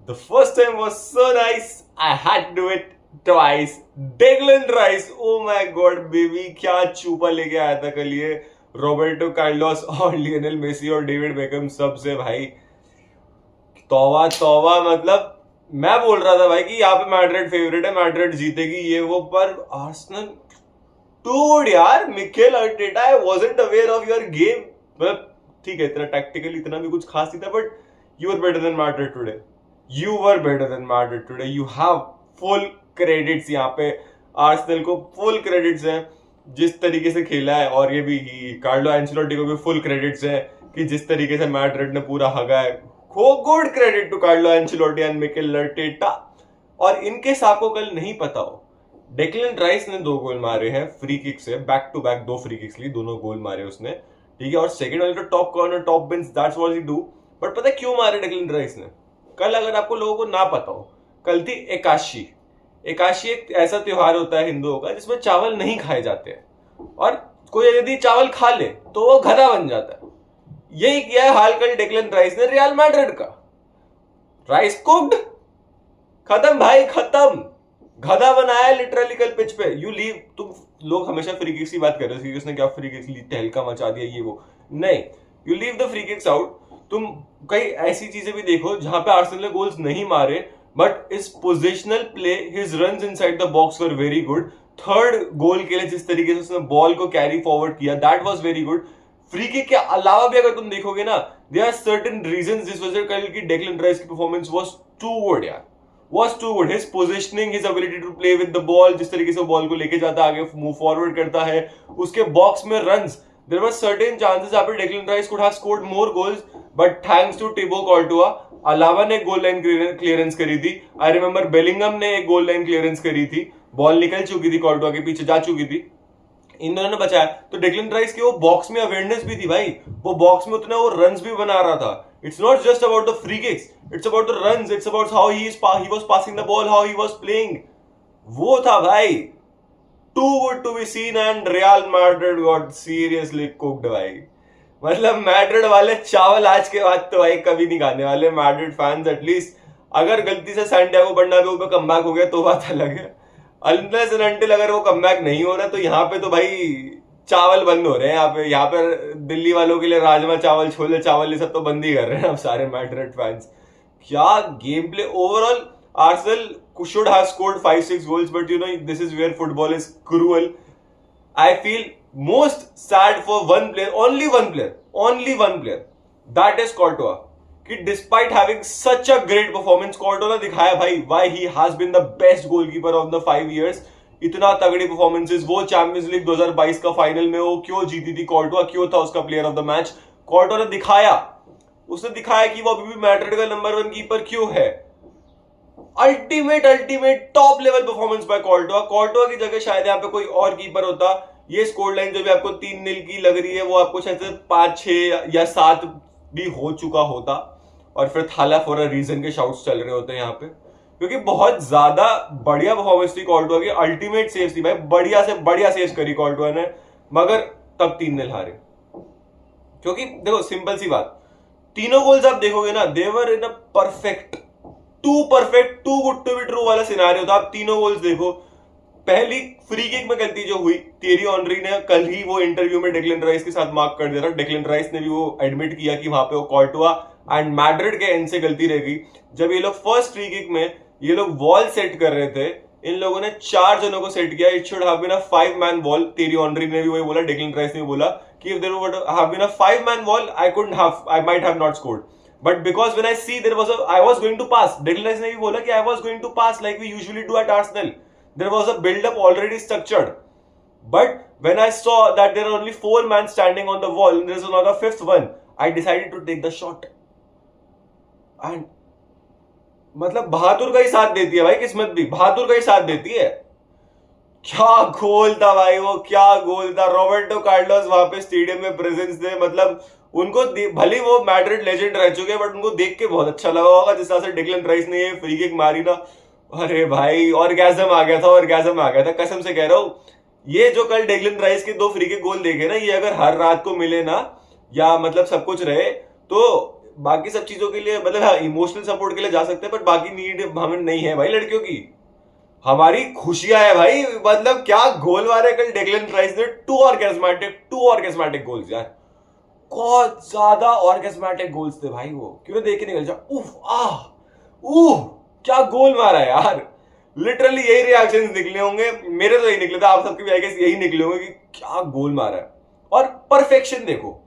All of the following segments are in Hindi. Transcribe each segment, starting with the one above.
The first time was so nice. I had to do it twice. Declan Rice, oh my god, baby, क्या चूपा लेके आया था कल ये रॉबर्टो कार्लोस और लियोनेल मेसी और डेविड बेकम सबसे भाई। तौबा तौबा, मतलब मैं बोल रहा था भाई कि यहाँ पे मैड्रिड फेवरेट है, मैड्रिड जीतेगी ये वो, पर आर्सेनल टूड यार। Mikel Arteta, I wasn't aware of your game. मतलब ठीक है, इतना टैक्टिकली इतना भी कुछ खास नहीं था, but you were better than Madrid today. You were better than Madrid today. You have full credits यहाँ पे, आर्सेनल को फुल क्रेडिट्स हैं जिस तरीके से खेला है, और ये भी कार्लो एंचेलोटी को भी फुल क्रेडिट्स हैं कि जिस तरीके से मैड्रिड ने पूरा हगा है। Good credit to Carlo Ancelotti and Mikel Arteta. और इनकेस आपको कल नहीं पता हो, डेक्लन राइस ने 2 गोल मारे हैं फ्री किक से, back to back 2 free kicks ली, दोनों गोल मारे उसने, ठीक है। और सेकंड वाले तो top corner, top beans, that's what he do. But पता है क्यों मारे डेक्लन राइस ने कल? अगर आपको लोगों को ना पता हो, कल थी एकादशी। एकादशी एक ऐसा त्योहार होता है हिंदुओं का जिसमें चावल नहीं खाए जाते हैं, और कोई यदि चावल खा ले तो वो गधा बन जाता है। यही किया है हाल कल डेक्लन राइस ने रियल मैड्रिड का। राइस कुक्ड, खत्म भाई, खत्म। गधा बनाया लिटरली कल पिच पे। यू लीव, तुम लोग हमेशा फ्री किक्स की बात कर रहे हो कि उसने क्या फ्री किक्स ली, तहलका मचा दिया ये वो, नहीं। You leave the free kicks out. तुम कई ऐसी चीजें भी देखो जहां पे आर्सेनल ने गोल्स नहीं मारे, बट इस positional play, his runs inside the box were very good. Third goal के लिए जिस तरीके से उसने बॉल को कैरी फॉरवर्ड किया, that was very good. Free kick के अलावा भी अगर तुम देखोगे ना, देयर आर सर्टेन रीजंस जिस वजह कल की डेक्लन राइस की परफॉर्मेंस वाज टू गुड यार, was too good. His positioning, his ability to play with the ball, जिस तरीके से बॉल को लेके जाता है, आगे मूव फॉरवर्ड करता है, उसके बॉक्स में runs, there were certain chances यहाँ पे Declan rice could have scored more goals, but thanks to Thibaut Courtois, अलावा ने एक गोल लाइन क्लियरेंस करी थी। आई रिमेंबर बेलिंगम ने एक गोल लाइन क्लियरेंस करी थी, बॉल निकल चुकी थी, कॉर्टोआ के पीछे जा चुकी थी, इन दोनों ने बचाया। तो डेक्लन राइस की वो बॉक्स में अवेयरनेस भी थी भाई, वो बॉक्स में उतना वो रन्स भी बना रहा था। It's not just about the free kicks, it's about the runs, it's about how he was passing the ball, how he was playing. वो था भाई too good to be seen, and Real Madrid got seriously cooked भाई। मतलब मैड्रिड वाले चावल आज के बाद तो भाई कभी नहीं खाने वाले मैड्रिड फैंस, एटलीस्ट। अगर गलती से सैंटियागो बर्नाब्यू पे कमबैक हो गया तो बात अलग है, अनलेस एंड अनटिल अगर वो कमबैक नहीं हो रहा तो यहाँ पे तो भाई चावल बंद हो रहे हैं। यहाँ पे दिल्ली वालों के लिए राजमा चावल, छोले चावल, ये सब तो बंद ही कर रहे हैं अब सारे मैड्रिड फैंस। क्या game play overall. Arsenal should have scored 5-6 goals, but you know this is where football is cruel. I feel most sad for one player, only one player, that is Courtois. कि despite having such a great performance, Courtois ने दिखाया भाई why he has been the best goalkeeper of the 5 years। इतना तगड़ी परफॉर्मेंसेस, वो चैंपियंस लीग 2022 का फाइनल में वो क्यों जीती थी, कॉर्टोआ क्यों था उसका प्लेयर ऑफ द मैच। कॉर्टोआ ने दिखाया, उसने दिखाया कि वो अभी भी मैड्रिड का नंबर 1 कीपर क्यों है। Ultimate top level performance by Courtois. Courtois की जगह शायद यहाँ पे कोई और कीपर होता, ये स्कोर लाइन जो भी आपको 3-0 की लग रही है वो आपको शायद 5-6 या 7 भी हो चुका होता, और फिर थाला फॉर अ रीजन के शाउट्स चल रहे होते हैं यहाँ पे, क्योंकि बहुत ज्यादा बढ़िया परफॉर्मेंस थी कॉर्टोआ की। अल्टीमेट सेव थी भाई, बढ़िया से बढ़िया सेव करी कॉर्टोआ ने, मगर तब 3-0 हारे। क्योंकि देखो सिंपल सी बात, तीनों गोल्स आप देखोगे ना, they were in a perfect, too good to be true वाला सिनारियो था। आप तीनों गोल्स देखो, पहली फ्री किक में गलती जो हुई, थियरी ऑनरी ने कल ही वो इंटरव्यू में डेक्लन राइस के साथ मार्क कर दिया था। डेक्लन राइस ने भी वो एडमिट किया कि वहां पे वो कॉर्टोआ एंड मैड्रिड के एंड से गलती रह गई। जब ये लोग फर्स्ट फ्री किक में ये लोग वॉल सेट कर रहे थे, इन लोगों ने 4 जनों को सेट किया। It should have been a 5-man wall. Thierry Henry ने भी वही बोला, डेक्लन राइस ने भी बोला कि if there would have been a 5-man wall I might have not scored, but because when I see I was going to pass, Declan Rice ने भी बोला कि I was going to pass like we usually do at Arsenal. There was a build-up already structured. But when I saw that there are only 4 men standing on the wall and there is another 5th one, I decided to take the shot. And मतलब बहादुर का ही साथ देती है भाई किस्मत भी, बहादुर का ही साथ देती है। क्या गोल था भाई वो, क्या गोल था। रॉबर्टो कार्लोस वहां पे स्टेडियम में प्रेजेंस थे, मतलब उनको भले वो मैड्रिड लेजेंड रह चुके हैं, बट उनको देख के बहुत अच्छा लगा होगा जिस तरह से डेक्लन राइस ने ये फ्री किक मारी ना। अरे भाई ऑर्गेजम आ गया था, कसम से कह रहा हूं। ये जो कल डेक्लन राइस के 2 फ्री किक गोल देखे ना, ये अगर हर रात को मिले ना, या मतलब सब कुछ रहे, तो बाकी सब चीजों के लिए मतलब हाँ इमोशनल सपोर्ट के लिए जा सकते हैं, पर बाकी नीड हमें नहीं है भाई लड़कियों की। हमारी खुशियां है भाई। मतलब क्या गोल मारे कल डेक्लन राइस ने, टू ऑर्गेस्मेटिक गोल्स यार, बहुत ज्यादा ऑर्गेस्मेटिक गोल्स थे भाई वो। क्यों देख के निकल जा, उफ आह उह क्या गोल मारा यार। लिटरली यही रिएक्शंस निकले होंगे, मेरे तो यही निकले थे, आप सबके भी आई गेस यही निकले होंगे कि क्या गोल मारा है। और परफेक्शन देखो,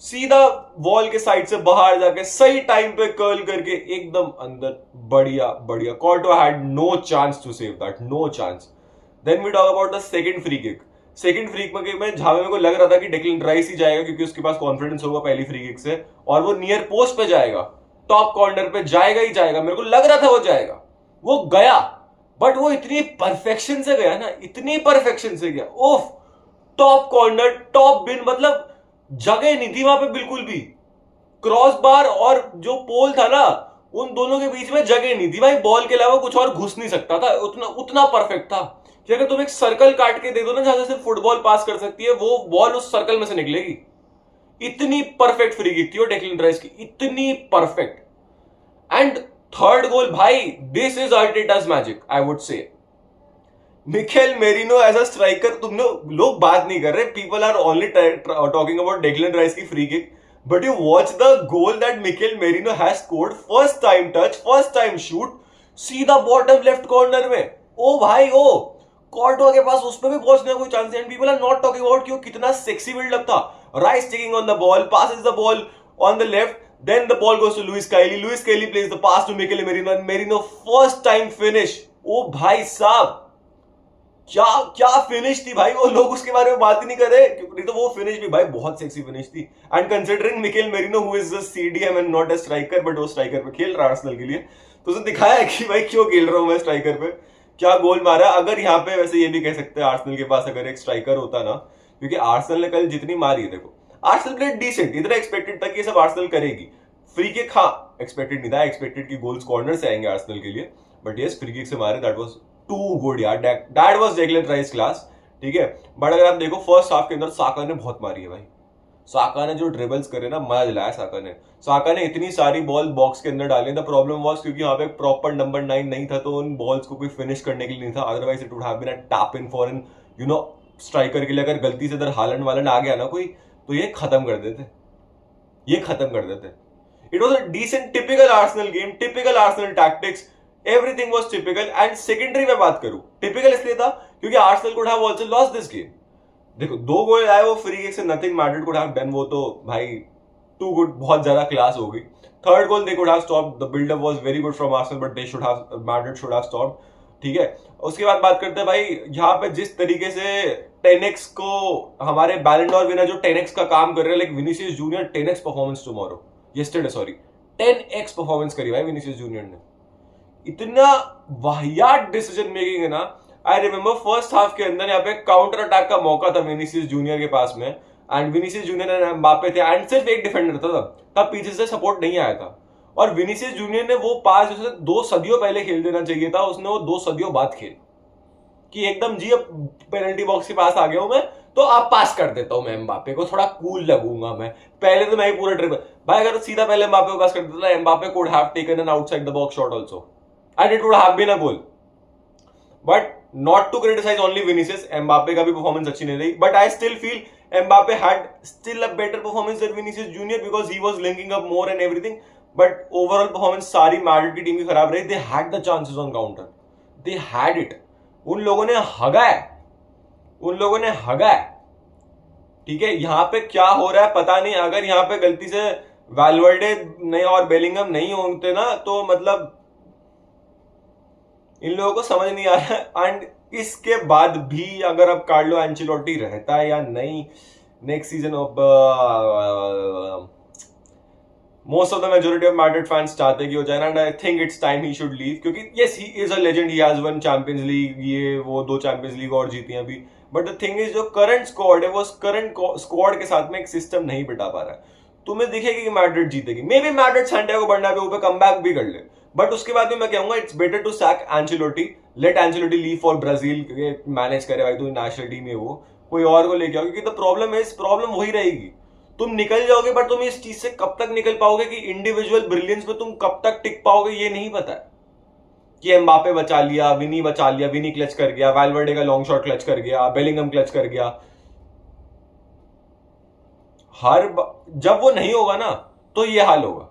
सीधा वॉल के साइड से बाहर जाके सही टाइम पे कर्ल करके एकदम अंदर, बढ़िया बढ़िया। Courtois had no chance to save that, no chance. Then we talk about the second free kick. Second free kick में जहां मेरे को लग रहा था कि डेक्लन राइस ही जाएगा क्योंकि उसके पास कॉन्फिडेंस होगा पहली फ्री किक से, और वो नियर पोस्ट पे जाएगा, टॉप कॉर्नर पे जाएगा ही जाएगा, मेरे को लग रहा था वो जाएगा, वो गया। बट वो इतनी परफेक्शन से गया ना, इतनी परफेक्शन से गया, ओफ, टॉप कॉर्नर, टॉप बिन, मतलब जगह नहीं थी वहां पे बिल्कुल भी। क्रॉस बार और जो पोल था ना, उन दोनों के बीच में जगह नहीं थी भाई, बॉल के अलावा कुछ और घुस नहीं सकता था, उतना उतना परफेक्ट था कि अगर तुम एक सर्कल काट के दे दो ना जहां से सिर्फ फुटबॉल पास कर सकती है, वो बॉल उस सर्कल में से निकलेगी। इतनी परफेक्ट फ्री किक थी वो डेक्लन राइस की, इतनी परफेक्ट। एंड थर्ड गोल भाई, this is Arteta's magic I would say. Mikel Merino as a striker, तुम लोग बात नहीं कर रहे, people are only talking about Declan Rice की free kick, but you watch the goal that Mikel Merino has scored. First time touch, first time shoot, सीधा बॉटम लेफ्ट कॉर्नर में। ओ भाई ओ, कॉर्टो के पास उस पर भी पहुंचने का कोई चांस नहीं। People are not talking about कि वो कितना सेक्सी बिल्डअप था। Rice taking on the ball, passes the ball on the left, then the ball goes to Luis Kelly. Luis Kelly plays the pass to Mikel Merino, and Merino first time finish. ओ भाई साहब, क्या क्या फिनिश थी भाई। वो लोग उसके बारे में बात ही नहीं कर रहे, नहीं तो वो फिनिश भी भाई बहुत सेक्सी फिनिश थी। And considering Mikel merino who is a CDM and not a striker, but वो स्ट्राइकर पे खेल रहा है आर्सेनल के लिए, तो उसे दिखाया है कि भाई क्यों खेल रहा हूं मैं स्ट्राइकर पे, क्या गोल मारा। अगर यहाँ पे वैसे ये भी कह सकते हैं आर्सेनल के पास अगर एक स्ट्राइकर होता ना, क्योंकि आर्सेनल ने कल जितनी मारी है, देखो आर्सेनल प्लेड डिसेंट, इतना एक्सपेक्टेड था कि सब आर्सेनल करेगी। फ्री किक हाँ एक्सपेक्टेड नहीं था, एक्सपेक्टेड की गोल्स कॉर्नर से आएंगे आर्सेनल के लिए, बट यस फ्री किक से मारे, दैट वाज टू गुड यार, that was Declan rice class, ठीक है। बट अगर आप देखो फर्स्ट हाफ के अंदर साका ने बहुत मारी है भाई, साका ने जो ड्रिबल्स करे ना, मजा दिलाया साका ने इतनी सारी बॉल बॉक्स के अंदर डाली। द प्रॉब्लम वाज क्योंकि यहाँ पे प्रॉपर नंबर 9 नहीं था, तो उन बॉल्स को कोई फिनिश करने के लिए नहीं था, otherwise it would have been a tap in for an you know striker के लिए। अगर गलती से इधर हालैंड वालैंड आ गया ना कोई, तो ये खत्म कर देते, ये खत्म कर देते। It was a decent typical Arsenal game, typical Arsenal tactics, everything was typical. And secondary में बात करूं, टिपिकल इसलिए था क्योंकि Arsenal could have also lost this game. देखो 2 गोल आए वो फ्री किक से, nothing mattered, could have done, वो तो भाई टू गुड, बहुत ज्यादा क्लास हो गई। Third goal they could have stopped, the buildup was very good from Arsenal, but they should have, Madrid should have stopped, ठीक है। उसके बाद बात करते हैं भाई यहाँ पे जिस तरीके से 10x को हमारे बैलन डॉर विनर जो 10x का काम कर रहे हैं, like Vinicius junior 10x performance tomorrow, yesterday sorry 10x performance करी भाई विनीसियस जूनियर ने। इतना वाहियात डिसीजन मेकिंग है ना। आई रिमेंबर फर्स्ट हाफ के अंदर यहाँ पे काउंटर अटैक का मौका था विनीसियस जूनियर के पास में, and Vinicius junior and Mbappe थे, एंड सिर्फ एक डिफेंडर था तब पीछे से सपोर्ट नहीं आया था। और विनीसियस जूनियर ने वो पास जैसे 2 सदियों पहले खेल देना चाहिए था, उसने वो 2 सदियों बाद खेल कि एकदम जी अब पेनल्टी बॉक्स के पास आ गया हूं मैं, तो आप पास कर देता हूं मैं एम्बापे को, थोड़ा कूल लगूंगा मैं। पहले तो मैं ही पूरा ट्रिप भाई, अगर सीधा पहले एम्बापे को पास कर देता, Mbappe could have taken an outside the box shot also and it would have been a goal. But not to criticise only Vinicius, Mbappe का भी परफॉर्मेंस अच्छी नहीं रही, but I still feel Mbappe had still a better performance than Vinicius Junior because he was linking up more and everything. But overall performance सारी मैड्रिड की टीम की खराब रही। They had the chances on counter, they had it, उन लोगों ने हगा है, उन लोगों ने हगा है, ठीक है। यहां पे क्या हो रहा है पता नहीं, अगर यहां पे गलती से वैल्वर्डे नहीं और बेलिंगम नहीं होते ना, तो मतलब इन लोगों को समझ नहीं आ रहा है। एंड इसके बाद भी अगर अब कार्लो एंचेलोटी रहता है या नहीं next season, of most of the majority of Madrid fans चाहते कि हो जाए, and I think it's time he should leave, क्योंकि yes he is a legend, he has won Champions League, ये वो 2 चैंपियंस लीग और जीती हैं अभी, बट द थिंग इज जो करंट स्क्वाड है वो करंट स्क्वाड के साथ में एक सिस्टम नहीं बिठा पा रहा है। तुम्हें दिखेगी कि मैड्रिड जीतेगी, maybe Madrid Santiago Bernabeu पे कमबैक भी कर ले, बट उसके बाद भी मैं कहूंगा it's better to sack Ancelotti, let Ancelotti leave for Brazil, manage करे भाई, तो नेशनल टीम है वो, कोई और को लेके आओ, क्योंकि द प्रॉब्लम वही रहेगी। तुम निकल जाओगे, बट तुम इस चीज से कब तक निकल पाओगे कि इंडिविजुअल ब्रिलियंस पे तुम कब तक टिक पाओगे ये नहीं पता है। कि एम्बापे बचा लिया, विनी क्लच कर गया, वैल्वर्डे का लॉन्ग शॉट क्लच कर गया, बेलिंगम क्लच कर गया। जब वो नहीं होगा ना तो ये हाल होगा।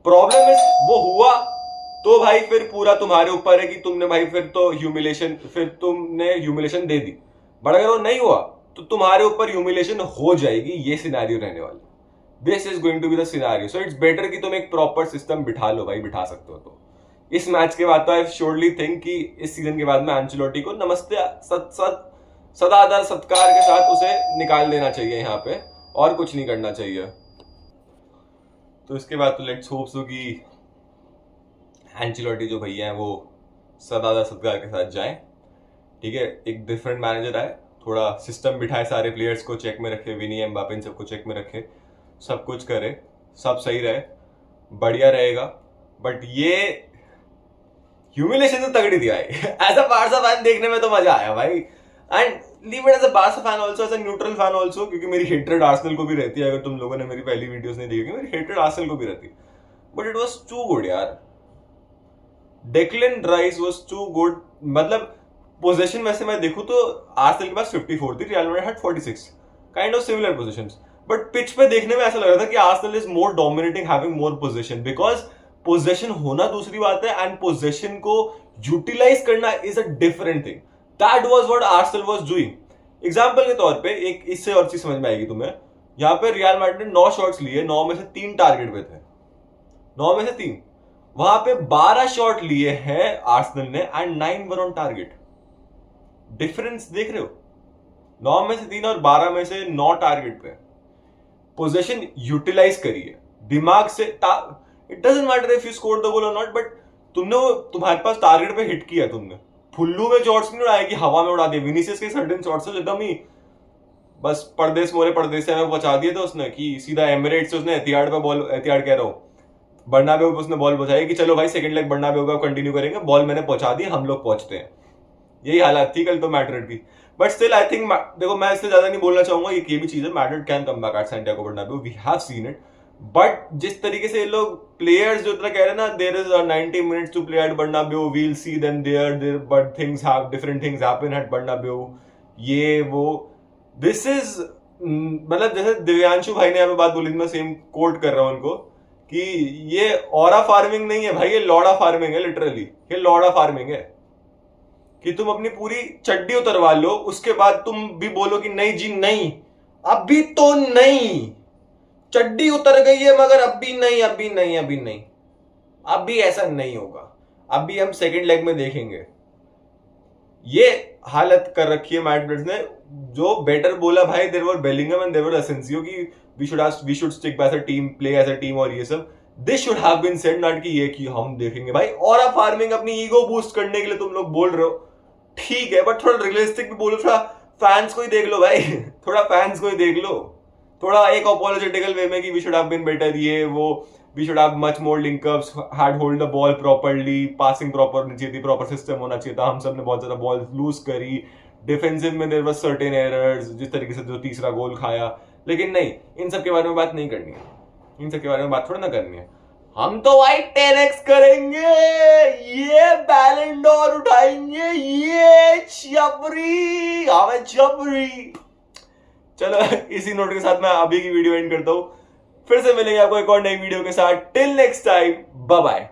प्रॉब्लम इज वो हुआ तो भाई फिर पूरा तुम्हारे ऊपर है कि तुमने भाई फिर तुमने ह्यूमिलेशन दे दी। बट अगर वो नहीं हुआ तो तुम्हारे ऊपर ह्यूमिलेशन हो जाएगी। ये सिनेरियो रहने वाला, this is going to be the scenario. So it's better कि तुम एक प्रॉपर सिस्टम बिठा लो भाई, बिठा सकते हो तो। इस मैच के बाद तो आई श्योरली थिंक कि इस सीजन के बाद में एंचेलोटी को नमस्ते सदादर सत्कार के साथ उसे निकाल देना चाहिए यहाँ पे, और कुछ नहीं करना चाहिए। तो इसके बाद तो लेट्स होप सो कि एंचेलोटी जो भैया हैं वो सदादर सत्कार के साथ जाएं। ठीक है, एक डिफरेंट मैनेजर आए, थोड़ा सिस्टम बिठाए, सारे प्लेयर्स को चेक में रखे, विनी एम्बापे इन सबको चेक में रखे, सब कुछ करे, सब सही रहे, बढ़िया रहेगा। बट ये ह्यूमिलेशन तो तगड़ी थी भाई। एज अ बार्सा फैन देखने में तो मजा आया भाई, and leave it as a Barca fan also, as a neutral fan also, क्योंकि मेरी हेट्रेड आर्सेनल को भी रहती है। अगर तुम लोगों ने मेरी पहली वीडियोस नहीं देखी, मेरी हेट्रेड आर्सेनल को भी रहती है। But it was too good यार, Declan Rice was too good. मतलब पोजीशन में से मैं देखूं तो आर्सेनल के पास 54 थी, real Madrid had 46, kind of similar positions. But pitch पे देखने में ऐसा लग रहा था कि Arsenal is more dominating, having more position, because position होना दूसरी बात है एंड पोजीशन को यूटिलाइज करना is a different thing. That was what Arsenal was doing. Example के तौर पे एक इससे और चीज समझ में आएगी तुम्हें। यहाँ पे रियल मैड्रिड ने 9 शॉट्स लिए, 9 में से 3 टारगेट पे थे, 9 में से 3। वहां पे 12 शॉट लिए हैं आर्सेनल ने and 9 were on target. Difference देख रहे हो? 9 में से 3 और 12 में से 9 टारगेट पे। पोजीशन यूटिलाइज करिए दिमाग से। It doesn't matter if you score the goal और नॉट, बट तुमने वो तुम्हारे पास टारगेट पे हिट किया, तुमने फुल्लू में शॉट्स नहीं उड़ाए कि हवा में उड़ा दिए। विनीसियस के सर्टेन शॉट्स एकदम ही बस परदेश मोरे परदेश में पहुंचा दिए थे उसने, कि सीधा एमिरेट्स से उसने एतिहाड पे बॉल, एतिहाड कह रहा हूँ, बर्नाबेउ पे उसने बॉल पहुंचाई कि चलो भाई सेकंड लेग बर्नाबेउ का कंटिन्यू करेंगे, बॉल मैंने पहुंचा दी, हम लोग पहुंचते हैं। यही हालत थी कल तो मैड्रिड की। बट स्टिल आई थिंक, देखो मैं इससे ज्यादा नहीं बोलना चाहूंगा, ये भी चीज है, Madrid can come back at Santiago Bernabeu, we have seen it. But जिस तरीके से ये लोग प्लेयर्स जो तरह कह रहे हैं ना, there is 90 minutes to play at Bernabeu, we will see them there, but things have different things happen at Bernabeu, ये वो, दिस इज मतलब जैसे दिव्यांशु भाई ने यहाँ पे बात बोली थी, मैं सेम कोट कर रहा हूं उनको, कि ये ऑरा फार्मिंग नहीं है भाई, ये लौड़ा फार्मिंग है। लिटरली ये लौड़ा फार्मिंग है कि तुम अपनी पूरी चड्डी उतरवा लो, उसके बाद तुम भी बोलो कि नहीं जी नहीं, अभी तो नहीं, चड्डी उतर गई है मगर अभी नहीं, अभी नहीं, अभी नहीं, अभी ऐसा नहीं होगा, अभी हम सेकंड लेग में देखेंगे। ये हालत कर रखी है मैड्रिड ने। जो बेटर बोला भाई, there were Bellingham and there were Asensio की we should stick by as a team, play as a team, और ये सब this should have been said, not कि ये कि हम देखेंगे भाई। और आप फार्मिंग अपनी ईगो बूस्ट करने के लिए तुम लोग बोल रहे हो, ठीक है, बट थोड़ा रियलिस्टिक भी बोलो, थोड़ा फैंस को ही देख लो भाई। थोड़ा फैंस को ही देख लो, थोड़ा एक अपोलोजेटिकल वे में कि we should have been better, ये वो, we should have much more linkups, had hold the ball properly, passing proper होनी चाहिए थी, प्रॉपर सिस्टम होना चाहिए था। हम सब ने बहुत ज्यादा बॉल लूज करी, डिफेंसिव में देयर वाज सर्टेन एरर्स, जिस तरीके से जो तीसरा गोल खाया। लेकिन नहीं, इन सब के बारे में बात नहीं करनी है, इन सब के बारे में बात थोड़ा ना करनी है। हम तो भाई 10x करेंगे, ये बैलन डोर उठाएंगे, ये छपरी, हमें छपरी। चलो इसी नोट के साथ मैं अभी की वीडियो एंड करता हूं, फिर से मिलेंगे आपको एक और नई वीडियो के साथ। Till next time, bye bye.